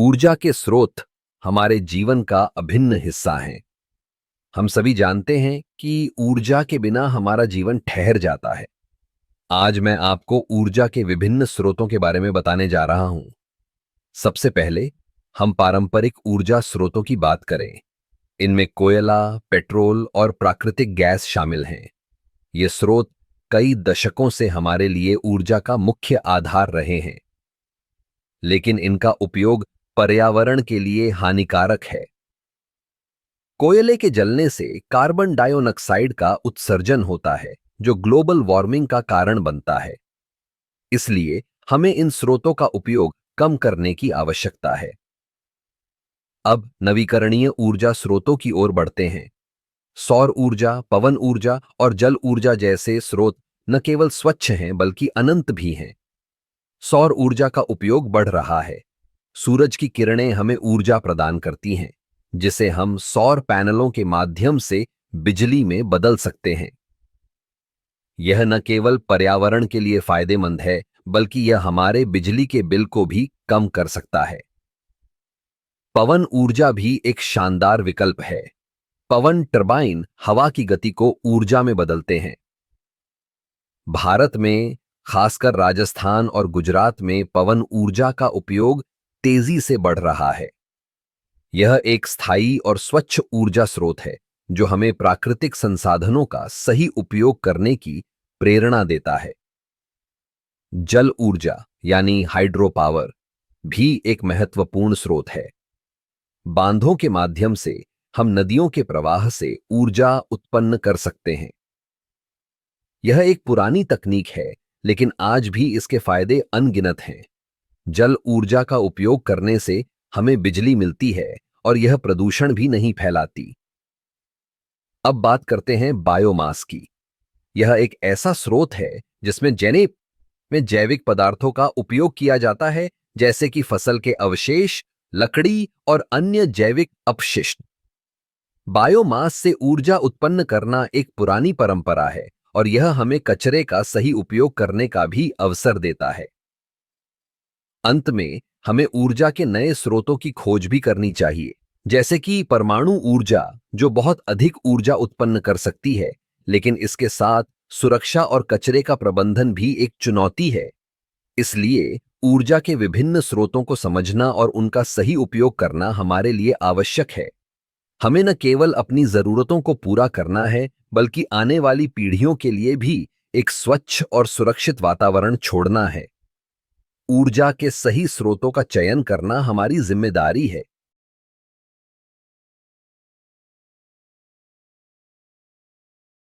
ऊर्जा के स्रोत हमारे जीवन का अभिन्न हिस्सा हैं। हम सभी जानते हैं कि ऊर्जा के बिना हमारा जीवन ठहर जाता है। आज मैं आपको ऊर्जा के विभिन्न स्रोतों के बारे में बताने जा रहा हूं। सबसे पहले हम पारंपरिक ऊर्जा स्रोतों की बात करें। इनमें कोयला, पेट्रोल और प्राकृतिक गैस शामिल हैं। ये स्रोत कई दशकों से हमारे लिए ऊर्जा का मुख्य आधार रहे हैं, लेकिन इनका उपयोग पर्यावरण के लिए हानिकारक है। कोयले के जलने से कार्बन डाइऑक्साइड का उत्सर्जन होता है, जो ग्लोबल वार्मिंग का कारण बनता है। इसलिए हमें इन स्रोतों का उपयोग कम करने की आवश्यकता है। अब नवीकरणीय ऊर्जा स्रोतों की ओर बढ़ते हैं। सौर ऊर्जा, पवन ऊर्जा और जल ऊर्जा जैसे स्रोत न केवल स्वच्छ हैं बल्कि अनंत भी हैं। सौर ऊर्जा का उपयोग बढ़ रहा है। सूरज की किरणें हमें ऊर्जा प्रदान करती हैं, जिसे हम सौर पैनलों के माध्यम से बिजली में बदल सकते हैं। यह न केवल पर्यावरण के लिए फायदेमंद है, बल्कि यह हमारे बिजली के बिल को भी कम कर सकता है। पवन ऊर्जा भी एक शानदार विकल्प है। पवन टरबाइन हवा की गति को ऊर्जा में बदलते हैं। भारत में, खासकर राजस्थान और गुजरात में पवन ऊर्जा का उपयोग तेजी से बढ़ रहा है। यह एक स्थायी और स्वच्छ ऊर्जा स्रोत है, जो हमें प्राकृतिक संसाधनों का सही उपयोग करने की प्रेरणा देता है। जल ऊर्जा यानी हाइड्रो पावर भी एक महत्वपूर्ण स्रोत है। बांधों के माध्यम से हम नदियों के प्रवाह से ऊर्जा उत्पन्न कर सकते हैं। यह एक पुरानी तकनीक है, लेकिन आज भी इसके फायदे अनगिनत हैं। जल ऊर्जा का उपयोग करने से हमें बिजली मिलती है और यह प्रदूषण भी नहीं फैलाती। अब बात करते हैं बायोमास की। यह एक ऐसा स्रोत है जिसमें जैविक पदार्थों का उपयोग किया जाता है, जैसे कि फसल के अवशेष, लकड़ी और अन्य जैविक अपशिष्ट। बायोमास से ऊर्जा उत्पन्न करना एक पुरानी परंपरा है और यह हमें कचरे का सही उपयोग करने का भी अवसर देता है। अंत में हमें ऊर्जा के नए स्रोतों की खोज भी करनी चाहिए, जैसे कि परमाणु ऊर्जा, जो बहुत अधिक ऊर्जा उत्पन्न कर सकती है, लेकिन इसके साथ सुरक्षा और कचरे का प्रबंधन भी एक चुनौती है। इसलिए ऊर्जा के विभिन्न स्रोतों को समझना और उनका सही उपयोग करना हमारे लिए आवश्यक है। हमें न केवल अपनी जरूरतों को पूरा करना है, बल्कि आने वाली पीढ़ियों के लिए भी एक स्वच्छ और सुरक्षित वातावरण छोड़ना है। ऊर्जा के सही स्रोतों का चयन करना हमारी जिम्मेदारी है।